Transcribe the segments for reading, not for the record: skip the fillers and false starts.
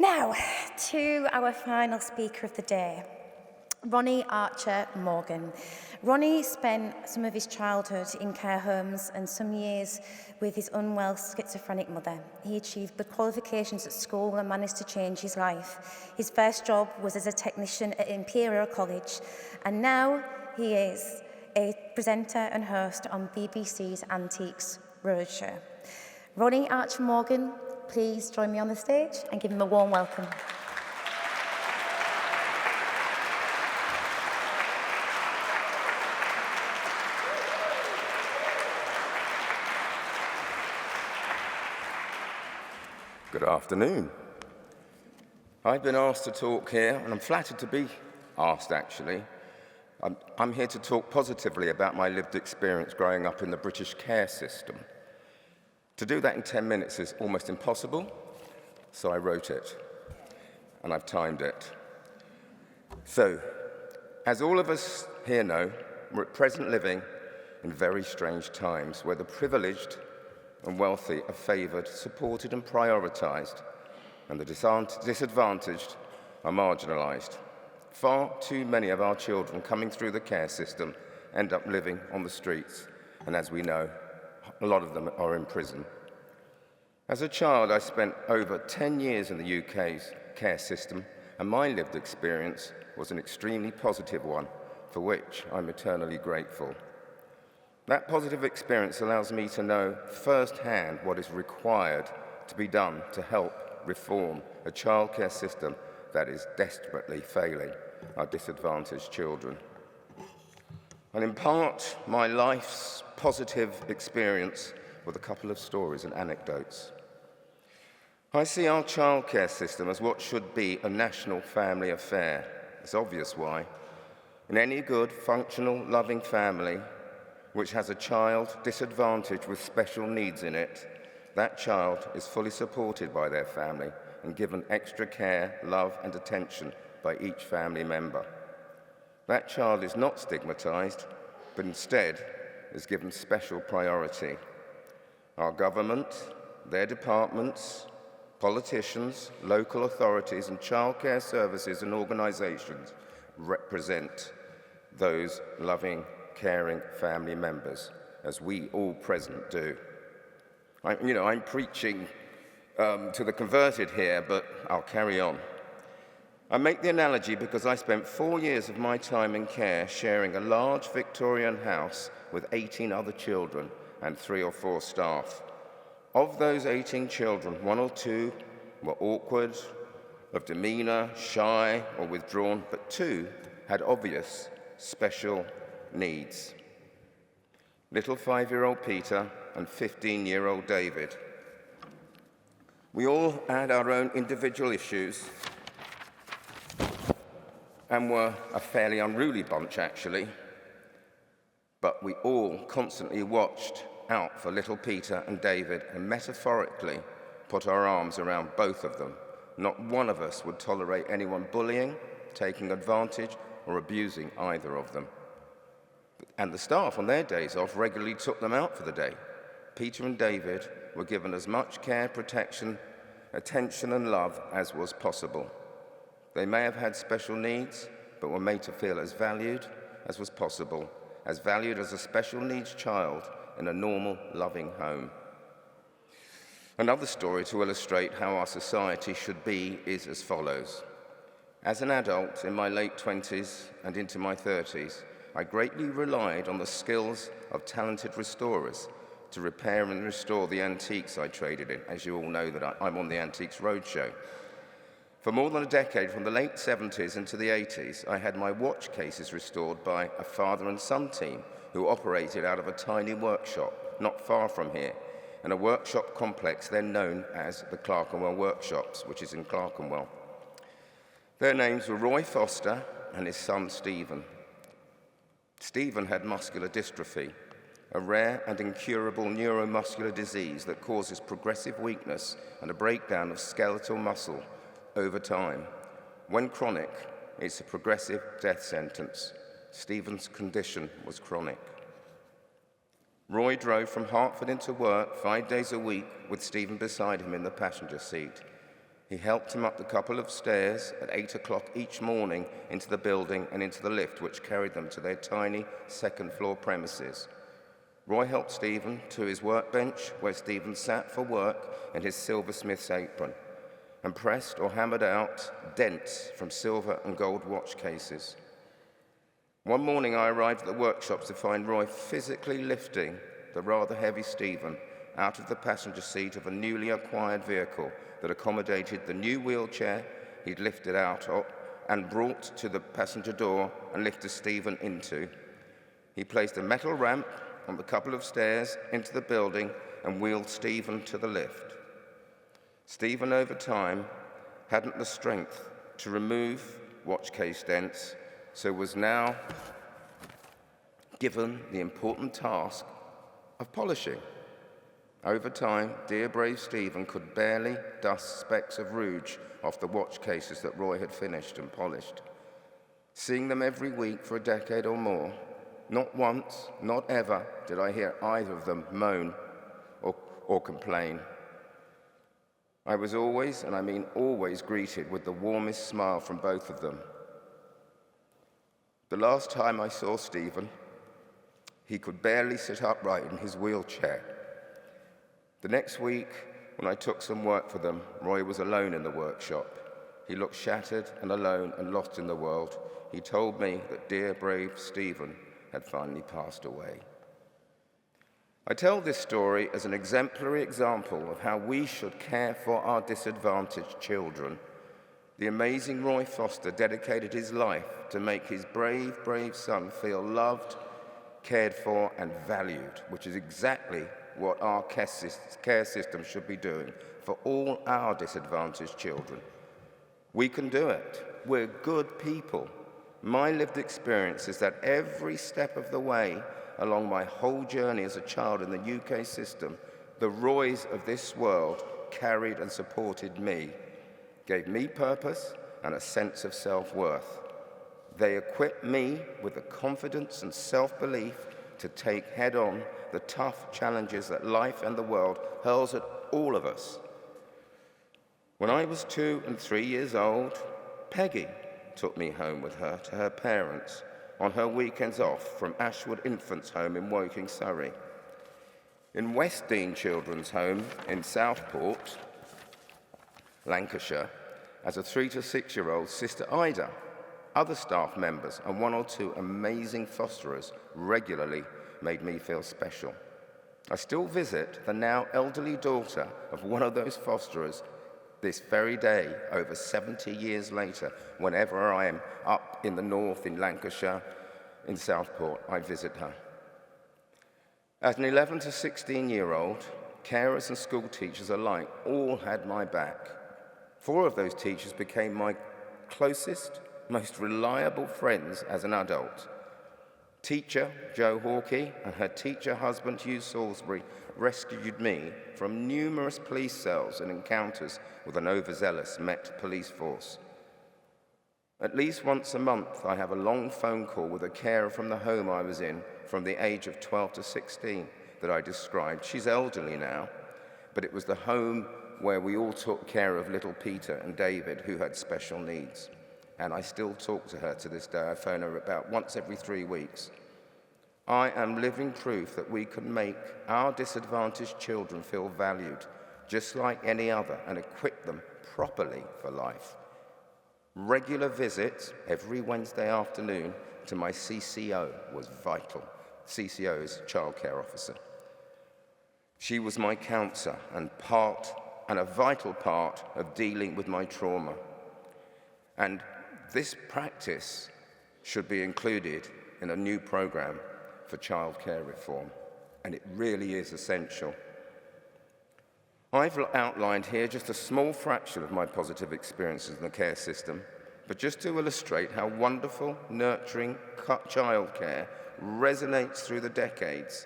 Now, to our final speaker of the day, Ronnie Archer-Morgan. Ronnie spent some of his childhood in care homes and some years with his unwell schizophrenic mother. He achieved the qualifications at school and managed to change his life. His first job was as a technician at Imperial College, and now he is a presenter and host on BBC's Antiques Roadshow. Ronnie Archer-Morgan, please join me on the stage and give him a warm welcome. Good afternoon. I've been asked to talk here, and I'm flattered to be asked, actually. I'm here to talk positively about my lived experience growing up in the British care system. To do that in 10 minutes is almost impossible, so I wrote it, and I've timed it. So, as all of us here know, we're at present living in very strange times where the privileged and wealthy are favoured, supported and prioritised, and the disadvantaged are marginalised. Far too many of our children coming through the care system end up living on the streets, and as we know, a lot of them are in prison. As a child, I spent over 10 years in the UK's care system, and my lived experience was an extremely positive one, for which I'm eternally grateful. That positive experience allows me to know firsthand what is required to be done to help reform a childcare system that is desperately failing our disadvantaged children. And in part, my life's positive experience with a couple of stories and anecdotes. I see our childcare system as what should be a national family affair. It's obvious why. In any good, functional, loving family which has a child disadvantaged with special needs in it, that child is fully supported by their family and given extra care, love and attention by each family member. That child is not stigmatised, but instead is given special priority. Our government, their departments, politicians, local authorities and childcare services and organisations represent those loving, caring family members, as we all present do. I'm preaching to the converted here, but I'll carry on. I make the analogy because I spent 4 years of my time in care sharing a large Victorian house with 18 other children and 3 or 4 staff. Of those 18 children, 1 or 2 were awkward, of demeanour, shy or withdrawn, but 2 had obvious special needs. Little 5-year-old Peter and 15-year-old David. We all had our own individual issues and were a fairly unruly bunch, actually, but we all constantly watched out for little Peter and David and metaphorically put our arms around both of them. Not one of us would tolerate anyone bullying, taking advantage, or abusing either of them. And the staff on their days off regularly took them out for the day. Peter and David were given as much care, protection, attention and love as was possible. They may have had special needs, but were made to feel as valued as was possible, as valued as a special needs child in a normal, loving home. Another story to illustrate how our society should be is as follows. As an adult in my late 20s and into my 30s, I greatly relied on the skills of talented restorers to repair and restore the antiques I traded in. As you all know, that I'm on the Antiques Roadshow. For more than a decade, from the late 70s into the 80s, I had my watch cases restored by a father and son team who operated out of a tiny workshop not far from here, in a workshop complex then known as the Clerkenwell Workshops, which is in Clerkenwell. Their names were Roy Foster and his son Stephen. Stephen had muscular dystrophy, a rare and incurable neuromuscular disease that causes progressive weakness and a breakdown of skeletal muscle over time. When chronic, it's a progressive death sentence. Stephen's condition was chronic. Roy drove from Hertford into work 5 days a week with Stephen beside him in the passenger seat. He helped him up the couple of stairs at 8 o'clock each morning into the building and into the lift, which carried them to their tiny second-floor premises. Roy helped Stephen to his workbench, where Stephen sat for work in his silversmith's apron, and pressed or hammered out dents from silver and gold watch cases. One morning I arrived at the workshops to find Roy physically lifting the rather heavy Stephen out of the passenger seat of a newly acquired vehicle that accommodated the new wheelchair he'd lifted out of and brought to the passenger door and lifted Stephen into. He placed a metal ramp on the couple of stairs into the building and wheeled Stephen to the lift. Stephen, over time, hadn't the strength to remove watch case dents, so was now given the important task of polishing. Over time, dear brave Stephen could barely dust specks of rouge off the watch cases that Roy had finished and polished. Seeing them every week for a decade or more, not once, not ever, did I hear either of them moan or complain. I was always, and I mean always, greeted with the warmest smile from both of them. The last time I saw Stephen, he could barely sit upright in his wheelchair. The next week, when I took some work for them, Roy was alone in the workshop. He looked shattered and alone and lost in the world. He told me that dear, brave Stephen had finally passed away. I tell this story as an exemplary example of how we should care for our disadvantaged children. The amazing Roy Foster dedicated his life to make his brave, brave son feel loved, cared for, and valued, which is exactly what our care system should be doing for all our disadvantaged children. We can do it. We're good people. My lived experience is that every step of the way along my whole journey as a child in the UK system, the Roys of this world carried and supported me, gave me purpose and a sense of self-worth. They equipped me with the confidence and self-belief to take head-on the tough challenges that life and the world hurls at all of us. When I was 2 and 3 years old, Peggy took me home with her to her parents on her weekends off from Ashwood Infants Home in Woking, Surrey. In Westdean Children's Home in Southport, Lancashire, as a 3 to 6-year-old, Sister Ida, other staff members, and 1 or 2 amazing fosterers regularly made me feel special. I still visit the now elderly daughter of one of those fosterers this very day, over 70 years later. Whenever I am up in the north, in Lancashire, in Southport, I visit her. As an 11 to 16-year-old, carers and school teachers alike all had my back. 4 of those teachers became my closest, most reliable friends as an adult. Teacher Jo Hawkey and her teacher husband Hugh Salisbury rescued me from numerous police cells and encounters with an overzealous Met police force. At least once a month, I have a long phone call with a carer from the home I was in from the age of 12 to 16 that I described. She's elderly now, but it was the home where we all took care of little Peter and David, who had special needs. And I still talk to her to this day. I phone her about once every 3 weeks. I am living proof that we can make our disadvantaged children feel valued, just like any other, and equip them properly for life. Regular visits every Wednesday afternoon to my CCO was vital. CCO is childcare officer. She was my counsellor and a vital part of dealing with my trauma. And this practice should be included in a new program for childcare reform, and it really is essential. I've outlined here just a small fraction of my positive experiences in the care system, but just to illustrate how wonderful, nurturing childcare resonates through the decades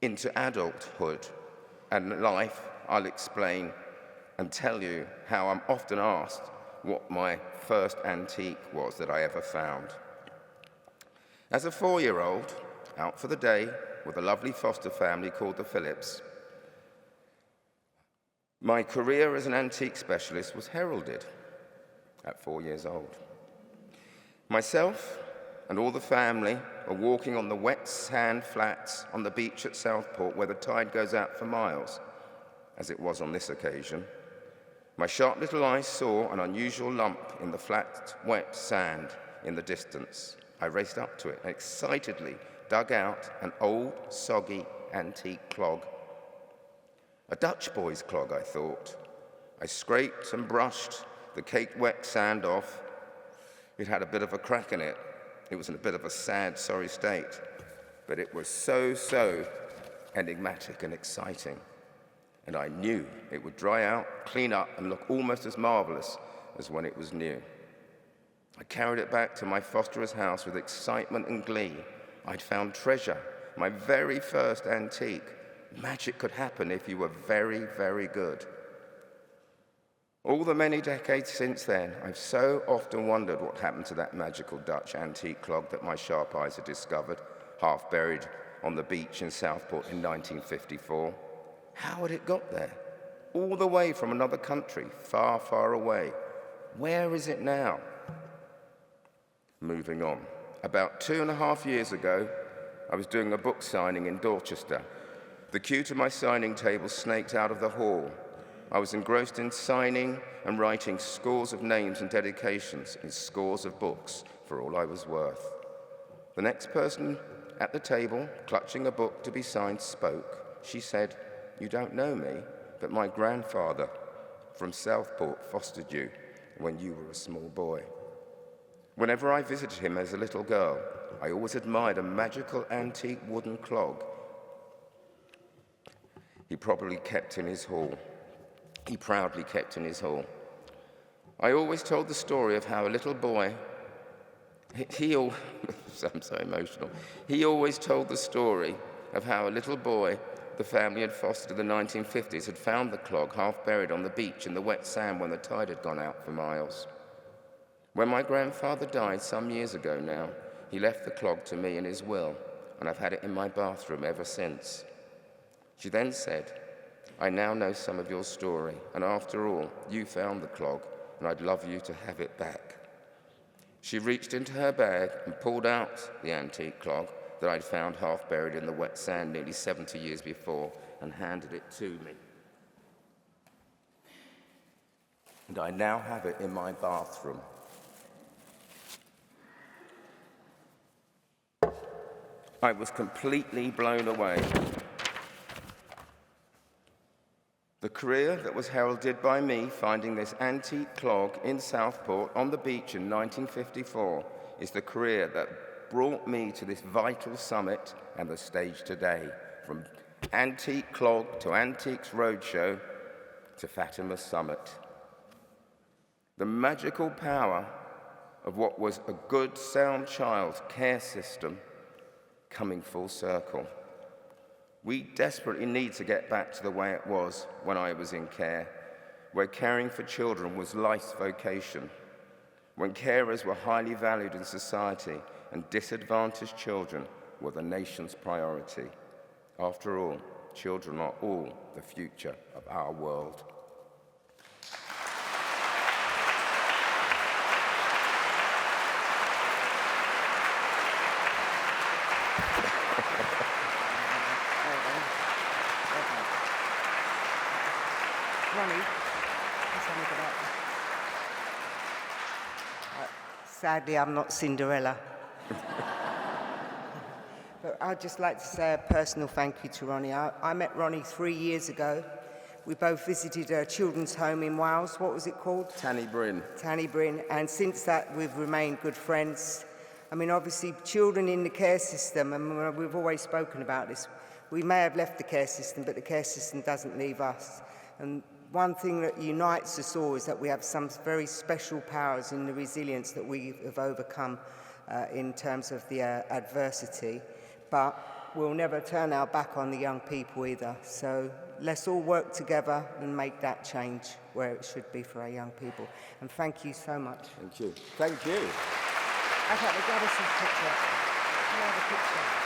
into adulthood and life, I'll explain and tell you how I'm often asked what my first antique was that I ever found. As a 4-year-old, out for the day with a lovely foster family called the Phillips, My career as an antique specialist was heralded at 4 years old. Myself and all the family are walking on the wet sand flats on the beach at Southport where the tide goes out for miles, as it was on this occasion. My sharp little eyes saw an unusual lump in the flat, wet sand in the distance. I raced up to it and excitedly dug out an old, soggy, antique clog. A Dutch boy's clog, I thought. I scraped and brushed the caked wet sand off. It had a bit of a crack in it. It was in a bit of a sad, sorry state, but it was so enigmatic and exciting. And I knew it would dry out, clean up, and look almost as marvelous as when it was new. I carried it back to my fosterer's house with excitement and glee. I'd found treasure, my very first antique. Magic could happen if you were very, very good. All the many decades since then, I've so often wondered what happened to that magical Dutch antique clog that my sharp eyes had discovered, half buried on the beach in Southport in 1954. How had it got there? All the way from another country, far, far away. Where is it now? Moving on. About 2.5 years ago, I was doing a book signing in Dorchester. The queue to my signing table snaked out of the hall. I was engrossed in signing and writing scores of names and dedications in scores of books for all I was worth. The next person at the table, clutching a book to be signed, spoke. She said, "You don't know me, but my grandfather from Southport fostered you when you were a small boy. Whenever I visited him as a little girl, I always admired a magical antique wooden clog he proudly kept in his hall. I always told the story of how a little boy, I'm so emotional. He always told the story of how a little boy the family had fostered in the 1950s had found the clog half buried on the beach in the wet sand when the tide had gone out for miles. When my grandfather died some years ago now, he left the clog to me in his will, and I've had it in my bathroom ever since." She then said, "I now know some of your story, and after all, you found the clog, and I'd love you to have it back." She reached into her bag and pulled out the antique clog that I'd found half buried in the wet sand nearly 70 years before and handed it to me. And I now have it in my bathroom. I was completely blown away. The career that was heralded by me finding this antique clog in Southport on the beach in 1954 is the career that brought me to this vital summit and the stage today, from Antique Clog to Antiques Roadshow to Fatima Summit. The magical power of what was a good, sound child care system coming full circle. We desperately need to get back to the way it was when I was in care, where caring for children was life's vocation, when carers were highly valued in society and disadvantaged children were the nation's priority. After all, children are all the future of our world. Ronnie, let's have a look at that. Sadly, I'm not Cinderella. But I'd just like to say a personal thank you to Ronnie. I met Ronnie 3 years ago. We both visited a children's home in Wales. What was it called? Tanny Bryn. Tanny Bryn. And since that, we've remained good friends. I mean, obviously, children in the care system, and we've always spoken about this, we may have left the care system, but the care system doesn't leave us. And one thing that unites us all is that we have some very special powers in the resilience that we have overcome in terms of the adversity. But we'll never turn our back on the young people either. So let's all work together and make that change where it should be for our young people. And thank you so much. Thank you. Thank you. I thought we'd gather some pictures. Can I have a picture?